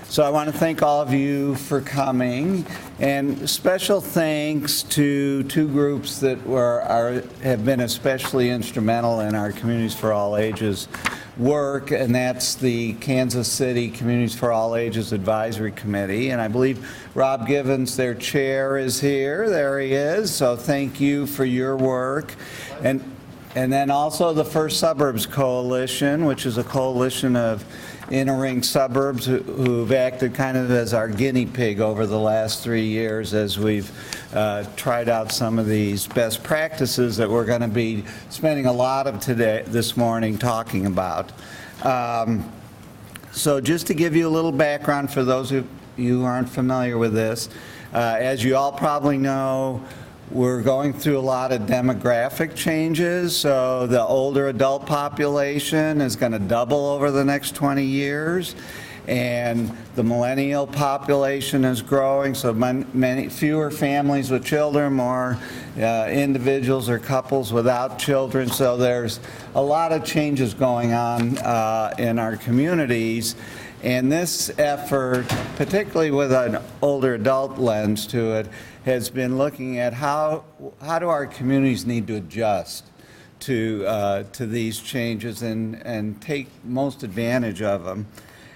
So I want to thank all of you for coming, and special thanks to two groups that have been especially instrumental in our Communities for All Ages work, and that's the Kansas City Communities for All Ages Advisory Committee. And I believe Rob Givens, their chair, is here. There he is. So thank you for your work. And then also the First Suburbs Coalition, which is a coalition of inner-ring suburbs who've acted kind of as our guinea pig over the last 3 years as we've tried out some of these best practices that we're going to be spending a lot of this morning talking about. So just to give you a little background for those of you who aren't familiar with this, as you all probably know, we're going through a lot of demographic changes, so the older adult population is going to double over the next 20 years, and the millennial population is growing, so many fewer families with children, more individuals or couples without children, so there's a lot of changes going on in our communities. And this effort, particularly with an older adult lens to it, has been looking at how do our communities need to adjust to these changes and take most advantage of them.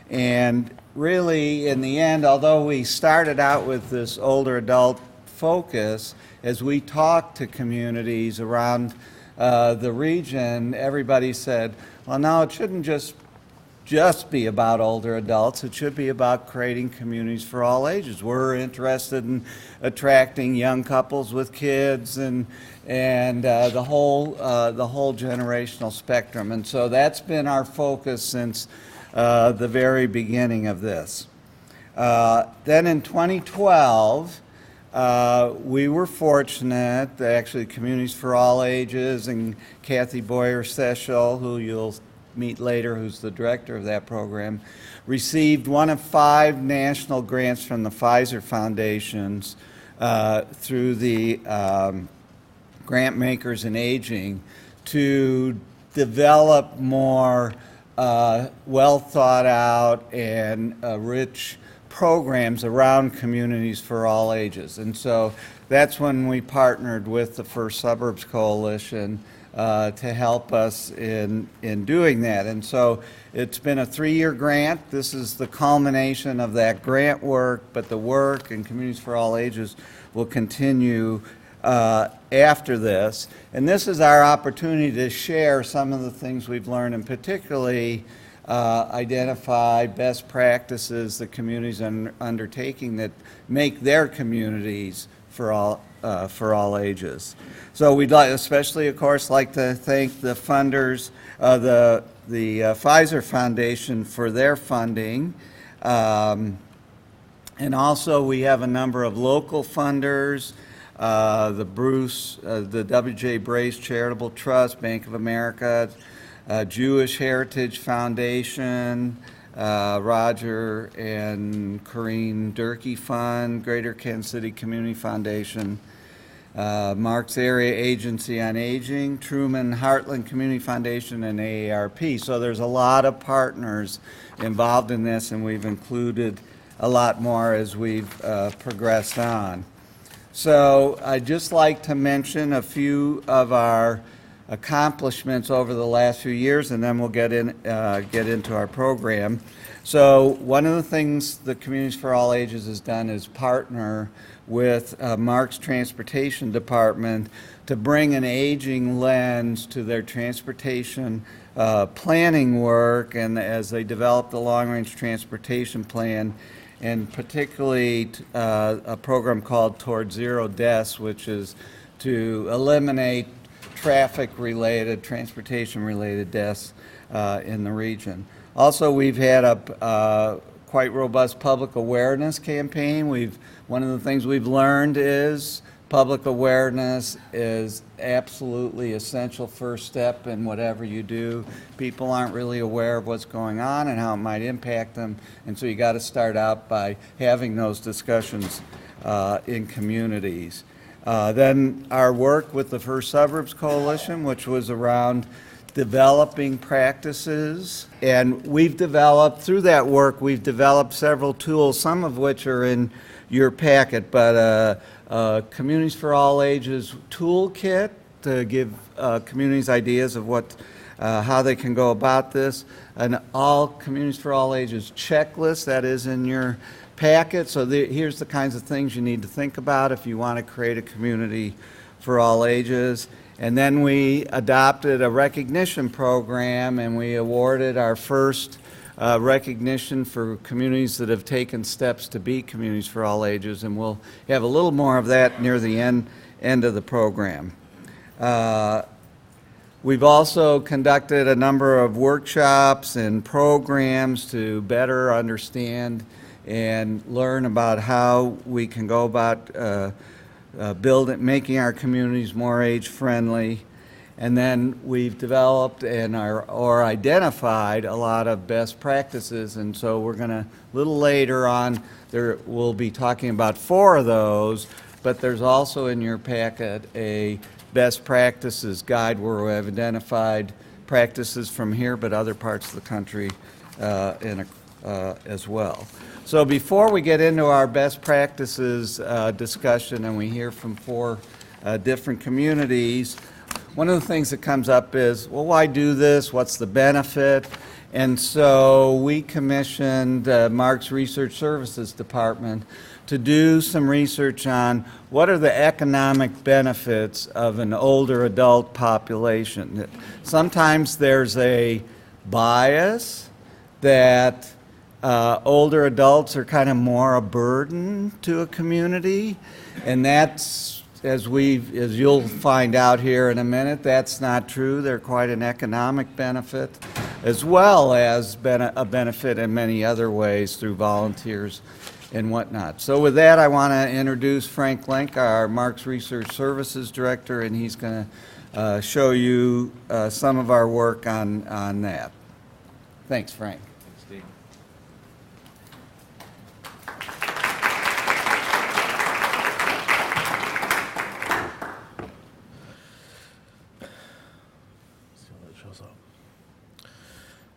And really, in the end, although we started out with this older adult focus, as we talked to communities around the region, everybody said, well, no, it shouldn't just be about older adults. It should be about creating communities for all ages. We're interested in attracting young couples with kids and the whole generational spectrum. And so that's been our focus since the very beginning of this. Then in 2012, we were fortunate that actually Communities for All Ages and Kathy Boyer-Seschel, who you'll meet later, who's the director of that program, received one of 5 national grants from the Pfizer Foundations through the Grant Makers in Aging to develop more well thought out and rich programs around Communities for All Ages. And so that's when we partnered with the First Suburbs Coalition to help us in doing that. And so it's been a 3-year grant. This is the culmination of that grant work, but the work in Communities for All Ages will continue after this. And this is our opportunity to share some of the things we've learned, and particularly identify best practices the communities are undertaking that make their communities for all ages. So we'd especially, of course, like to thank the funders, the Pfizer Foundation for their funding. And also we have a number of local funders, the W.J. Brace Charitable Trust, Bank of America, Jewish Heritage Foundation, Roger and Corrine Durkee Fund, Greater Kansas City Community Foundation, Mark's Area Agency on Aging, Truman Heartland Community Foundation, and AARP. So there's a lot of partners involved in this, and we've included a lot more as we've progressed on. So I'd just like to mention a few of our accomplishments over the last few years, and then we'll get into our program. So one of the things the Communities for All Ages has done is partner with Mark's Transportation Department to bring an aging lens to their transportation planning work, and as they develop the long-range transportation plan, and particularly a program called Toward Zero Deaths, which is to eliminate traffic-related, transportation-related deaths in the region. Also, we've had a quite robust public awareness campaign. One of the things we've learned is public awareness is absolutely essential first step in whatever you do. People aren't really aware of what's going on and how it might impact them, and so you got to start out by having those discussions in communities. Then our work with the First Suburbs Coalition, which was around developing practices. And we've developed, through that work, we've developed several tools, some of which are in your packet, but Communities for All Ages toolkit to give communities ideas of how they can go about this. An Communities for All Ages checklist that is in your packet. So here's the kinds of things you need to think about if you want to create a community for all ages. And then we adopted a recognition program, and we awarded our first recognition for communities that have taken steps to be communities for all ages, and we'll have a little more of that near the end of the program. We've also conducted a number of workshops and programs to better understand and learn about how we can go about making our communities more age-friendly. And then we've developed or identified a lot of best practices, and so we're going to, a little later on, we'll be talking about 4 of those, but there's also in your packet a best practices guide where we have identified practices from here, but other parts of the country as well. So before we get into our best practices discussion and we hear from 4 different communities, one of the things that comes up is, well, why do this? What's the benefit? And so we commissioned Mark's Research Services Department to do some research on what are the economic benefits of an older adult population. Sometimes there's a bias that older adults are kind of more a burden to a community, and that's, as you'll find out here in a minute, that's not true. They're quite an economic benefit, as well as a benefit in many other ways through volunteers and whatnot. So with that, I want to introduce Frank Lenk, our Mark's Research Services Director, and he's going to show you some of our work on that. Thanks, Frank. Thanks, Steve.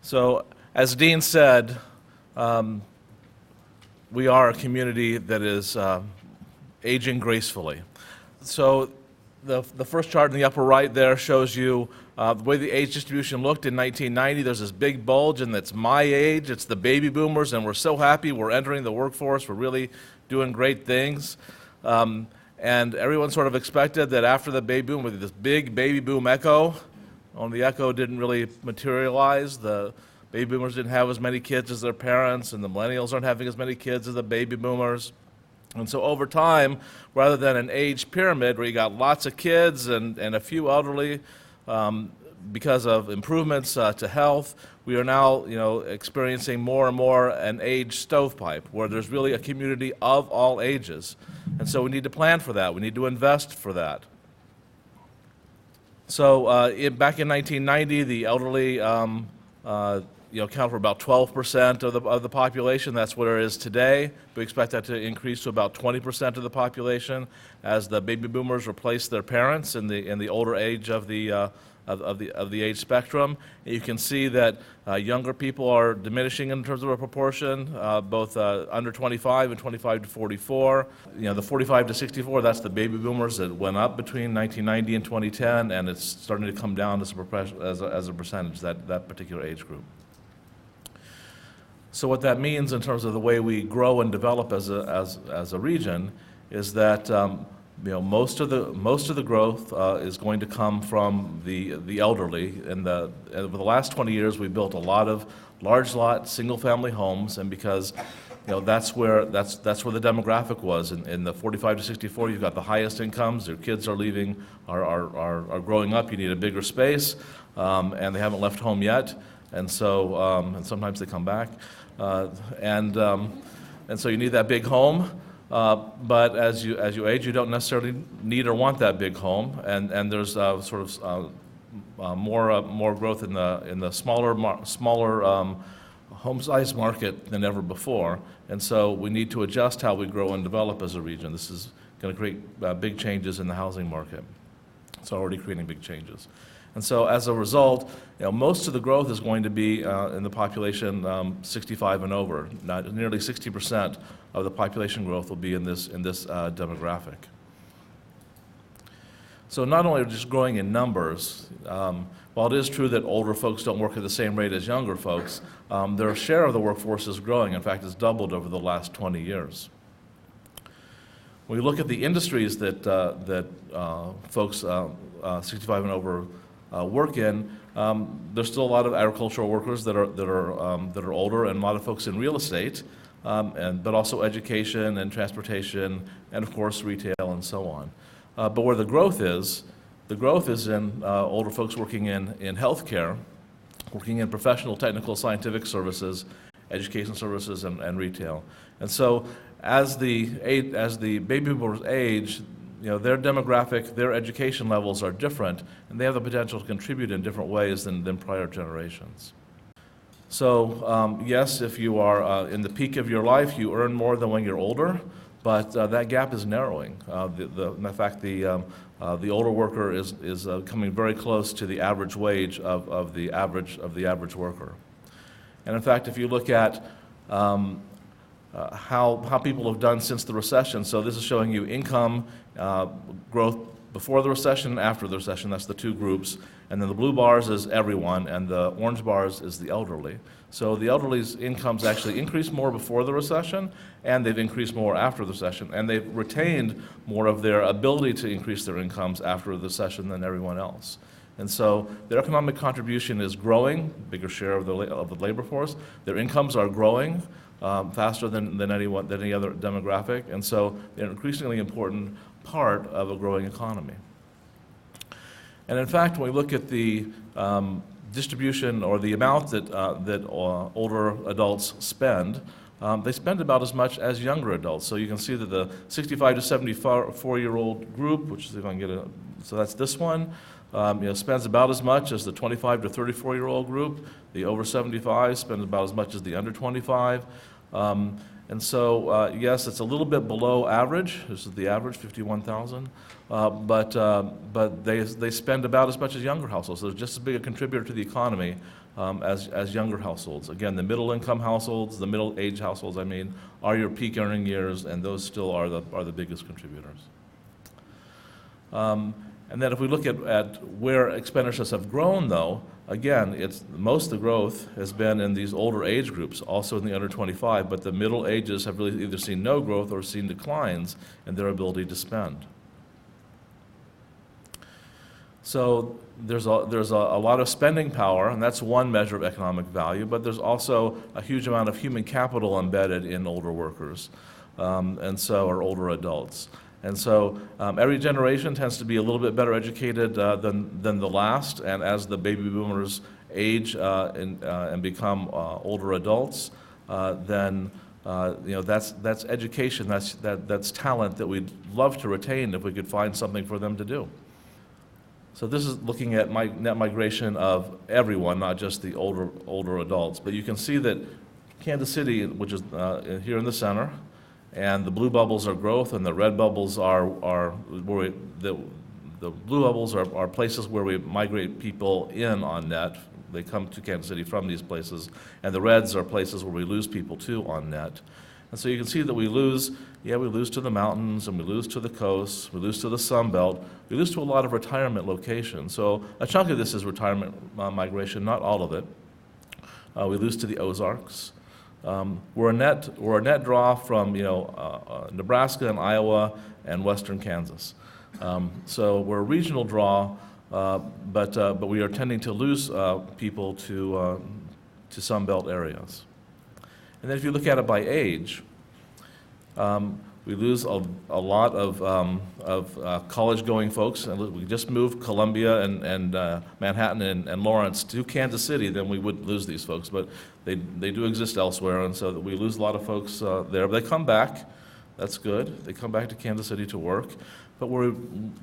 So, as Dean said, we are a community that is aging gracefully. So the first chart in the upper right there shows you the way the age distribution looked in 1990. There's this big bulge, and that's my age. It's the baby boomers, and we're so happy we're entering the workforce. We're really doing great things. And everyone sort of expected that after the baby boom, with this big baby boom echo, only the echo didn't really materialize. The baby boomers didn't have as many kids as their parents, and the millennials aren't having as many kids as the baby boomers. And so over time, rather than an age pyramid where you got lots of kids and a few elderly, because of improvements to health, we are now experiencing more and more an age stovepipe where there's really a community of all ages. And so we need to plan for that. We need to invest for that. So back in 1990, the elderly account for about 12% of the population. That's what it is today. We expect that to increase to about 20% of the population as the baby boomers replace their parents in the older age of the age spectrum. You can see that younger people are diminishing in terms of a proportion, both under 25 and 25 to 44. The 45 to 64, that's the baby boomers that went up between 1990 and 2010, and it's starting to come down as a percentage, that particular age group. So what that means in terms of the way we grow and develop as a region is that most of the growth is going to come from the elderly. Over the last 20 years, we built a lot of large lot single-family homes, and because that's where the demographic was. In the 45 to 64, you've got the highest incomes. Their kids are growing up. You need a bigger space, and they haven't left home yet, and so and sometimes they come back, and so you need that big home. But as you age, you don't necessarily need or want that big home, and there's more growth in the smaller home size market than ever before, and so we need to adjust how we grow and develop as a region. This is going to create big changes in the housing market. It's already creating big changes. And so as a result, most of the growth is going to be in the population 65 and over. Nearly 60% of the population growth will be in this demographic. So not only are just growing in numbers, while it is true that older folks don't work at the same rate as younger folks, their share of the workforce is growing. In fact, it's doubled over the last 20 years. When we look at the industries that folks 65 and over work in, there's still a lot of agricultural workers that are older, and a lot of folks in real estate, but also education and transportation, and of course retail and so on. But where the growth is in older folks working in healthcare, working in professional, technical, scientific services, education services, and retail. And so as the baby boomers age, their demographic, their education levels are different, and they have the potential to contribute in different ways than prior generations. So yes, if you are in the peak of your life, you earn more than when you're older, but that gap is narrowing. In fact, the older worker is coming very close to the average wage of the average worker. And in fact, if you look at how people have done since the recession. So this is showing you income growth before the recession and after the recession. That's the two groups. And then the blue bars is everyone, and the orange bars is the elderly. So the elderly's incomes actually increased more before the recession, and they've increased more after the recession. And they've retained more of their ability to increase their incomes after the recession than everyone else. And so their economic contribution is growing, bigger share of the labor force. Their incomes are growing faster than any other demographic, and so they're an increasingly important part of a growing economy. And in fact, when we look at the distribution or the amount that older adults spend, they spend about as much as younger adults. So you can see that the 65 to 74-year-old group, which is if I can get so that's this one, spends about as much as the 25 to 34-year-old group. The over 75 spend about as much as the under 25. And so, yes, it's a little bit below average. This is the average, 51,000. But they spend about as much as younger households. So they're just as big a contributor to the economy as younger households. Again, the middle-income households, the middle-age households, are your peak earning years, and those still are the biggest contributors. And then if we look at where expenditures have grown, though, again, most of the growth has been in these older age groups, also in the under 25, but the middle ages have really either seen no growth or seen declines in their ability to spend. So there's a lot of spending power, and that's one measure of economic value, but there's also a huge amount of human capital embedded in older workers, or older adults. And so every generation tends to be a little bit better educated than the last, and as the baby boomers age and become older adults, then that's education, that's talent that we'd love to retain if we could find something for them to do. So this is looking at net migration of everyone, not just the older adults. But you can see that Kansas City, which is here in the center, and the blue bubbles are growth, and the red bubbles are where the blue bubbles are places where we migrate people in on net. They come to Kansas City from these places, and the reds are places where we lose people to on net. And so you can see that we lose to the mountains, and we lose to the coast, we lose to the Sun Belt, we lose to a lot of retirement locations. So a chunk of this is retirement migration, not all of it. We lose to the Ozarks. We're a net draw from Nebraska and Iowa and western Kansas. So we're a regional draw, but we are tending to lose people to Sun Belt areas. And then if you look at it by age, we lose a lot of college-going folks. And we just moved Columbia and Manhattan and Lawrence to Kansas City, then we would lose these folks. But they do exist elsewhere, and so we lose a lot of folks there. But they come back. That's good. They come back to Kansas City to work. But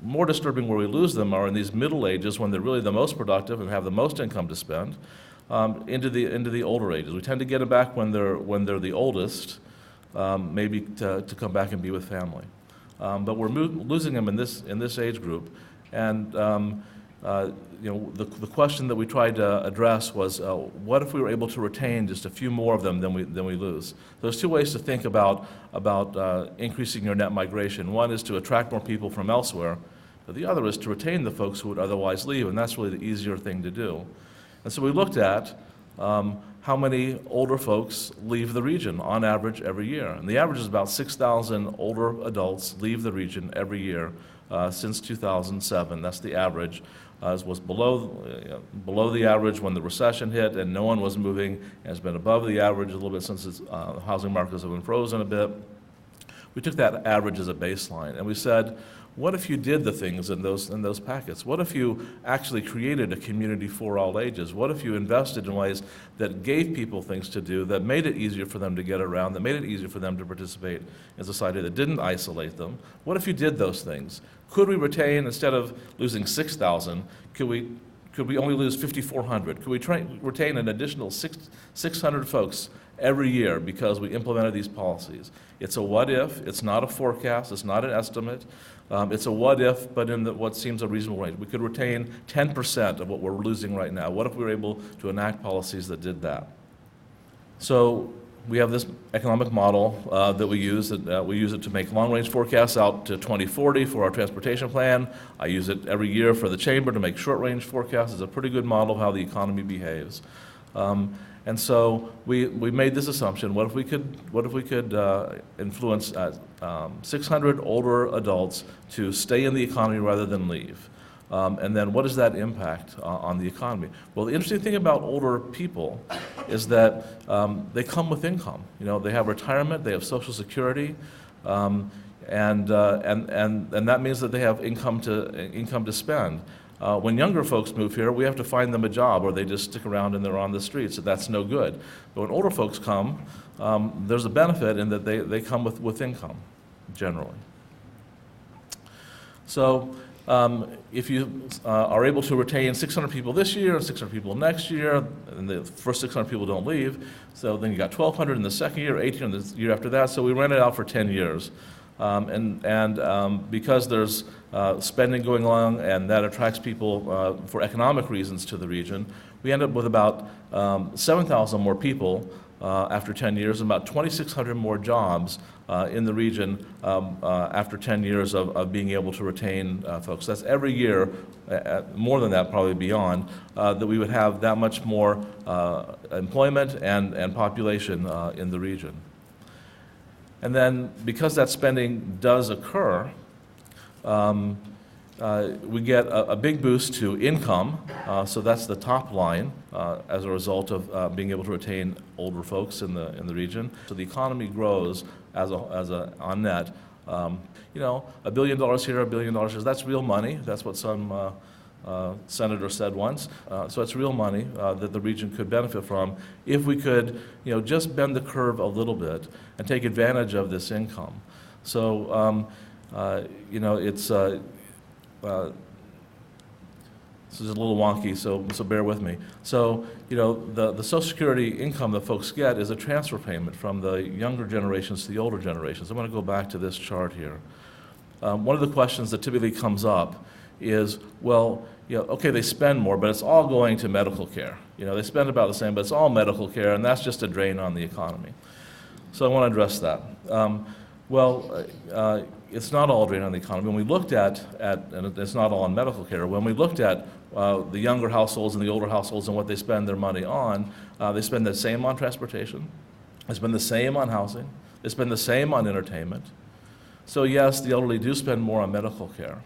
more disturbing where we lose them are in these middle ages when they're really the most productive and have the most income to spend, into the older ages. We tend to get them back when they're the oldest, maybe to come back and be with family. But we're losing them in this age group. And the question that we tried to address was, what if we were able to retain just a few more of them than we lose? There's two ways to think about increasing your net migration. One is to attract more people from elsewhere, but the other is to retain the folks who would otherwise leave, and that's really the easier thing to do. And so we looked at how many older folks leave the region on average every year. And the average is about 6,000 older adults leave the region every year since 2007. That's the average. It was below the average when the recession hit and no one was moving. It has been above the average a little bit since the housing markets have been frozen a bit. We took that average as a baseline and we said, what if you did the things in those packets? What if you actually created a community for all ages? What if you invested in ways that gave people things to do, that made it easier for them to get around, that made it easier for them to participate in society, that didn't isolate them? What if you did those things? Could we retain, instead of losing 6,000, could we only lose 5,400? Could we retain an additional 600 folks every year because we implemented these policies? It's a what if, it's not a forecast, it's not an estimate. It's a what if, but in what seems a reasonable range. We could retain 10% of what we're losing right now. What if we were able to enact policies that did that? So we have this economic model that we use. We use it to make long-range forecasts out to 2040 for our transportation plan. I use it every year for the chamber to make short-range forecasts. It's a pretty good model of how the economy behaves. And so we made this assumption: what if we could influence 600 older adults to stay in the economy rather than leave? And then what does that impact on the economy? Well, the interesting thing about older people is that they come with income. You know, they have retirement, they have Social Security, and that means that they have income to spend. When younger folks move here, we have to find them a job, or they just stick around and they're on the streets, so that's no good. But when older folks come, there's a benefit in that they come with income, generally. So if you are able to retain 600 people this year and 600 people next year, and the first 600 people don't leave, so then you got 1,200 in the second year, 1,800 in the year after that, so we ran it out for 10 years. Because there's spending going along and that attracts people for economic reasons to the region, we end up with about 7,000 more people after 10 years and about 2,600 more jobs in the region after 10 years of being able to retain folks. That's every year, more than that, probably beyond, that we would have that much more employment and population in the region. And then, because that spending does occur, we get a big boost to income, so that's the top line, as a result of being able to retain older folks in the region. So the economy grows on net. $1 billion here, $1 billion here, that's real money. That's what some senator said once. So it's real money that the region could benefit from if we could, just bend the curve a little bit and take advantage of this income. So, it's this is a little wonky, so bear with me. So, the Social Security income that folks get is a transfer payment from the younger generations to the older generations. I'm going to go back to this chart here. One of the questions that typically comes up is, well, okay, they spend more, but it's all going to medical care. They spend about the same, but it's all medical care, and that's just a drain on the economy. So I want to address that. It's not all drain on the economy. When we looked at, and it's not all on medical care, when we looked at the younger households and the older households and what they spend their money on, they spend the same on transportation, they spend the same on housing, they spend the same on entertainment. So yes, the elderly do spend more on medical care.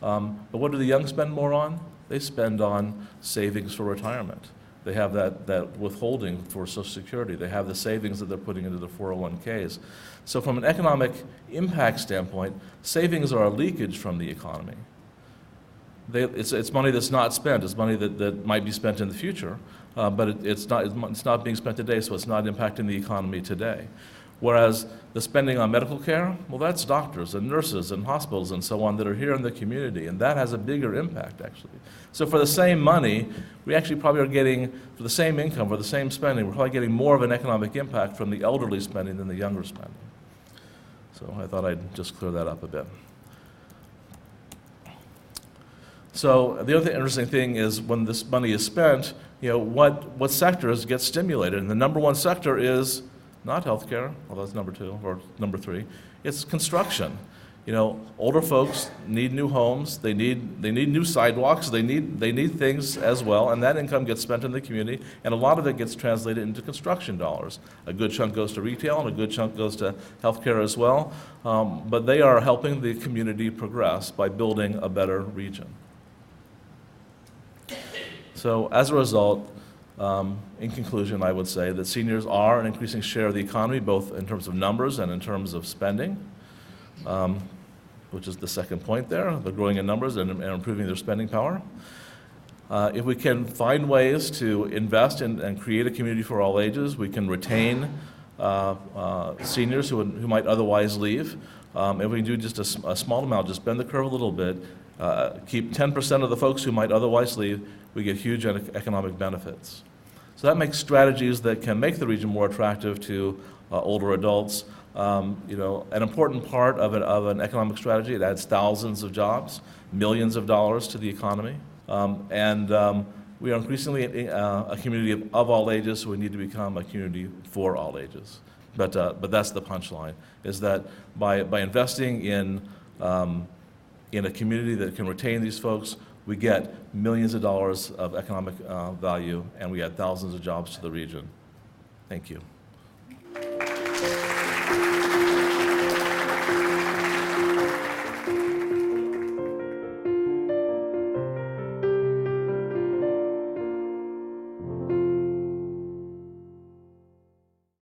But what do the young spend more on? They spend on savings for retirement. They have that withholding for Social Security. They have the savings that they're putting into the 401ks. So from an economic impact standpoint, savings are a leakage from the economy. It's money that's not spent. It's money that might be spent in the future, but it's not being spent today, so it's not impacting the economy today. Whereas the spending on medical care, well, that's doctors and nurses and hospitals and so on that are here in the community, and that has a bigger impact, actually. So for the same money, we actually probably are getting, for the same income, for the same spending, we're probably getting more of an economic impact from the elderly spending than the younger spending. So I thought I'd just clear that up a bit. So the other interesting thing is when this money is spent, what sectors get stimulated? And the number one sector is not healthcare, well, that's number two or number three. It's construction. Older folks need new homes. They need new sidewalks. They need things as well, and that income gets spent in the community, and a lot of it gets translated into construction dollars. A good chunk goes to retail, and a good chunk goes to healthcare as well. But they are helping the community progress by building a better region. So as a result, in conclusion, I would say that seniors are an increasing share of the economy, both in terms of numbers and in terms of spending, which is the second point there. They're growing in numbers and improving their spending power. If we can find ways to invest in and create a community for all ages, we can retain seniors who might otherwise leave. If we can do just a small amount, just bend the curve a little bit, keep 10% of the folks who might otherwise leave, we get huge economic benefits. So that makes strategies that can make the region more attractive to older adults. An important part of an economic strategy. It adds thousands of jobs, millions of dollars to the economy. We are increasingly a community of all ages, so we need to become a community for all ages. But that's the punchline, is that by investing in a community that can retain these folks, we get millions of dollars of economic value, and we add thousands of jobs to the region. Thank you.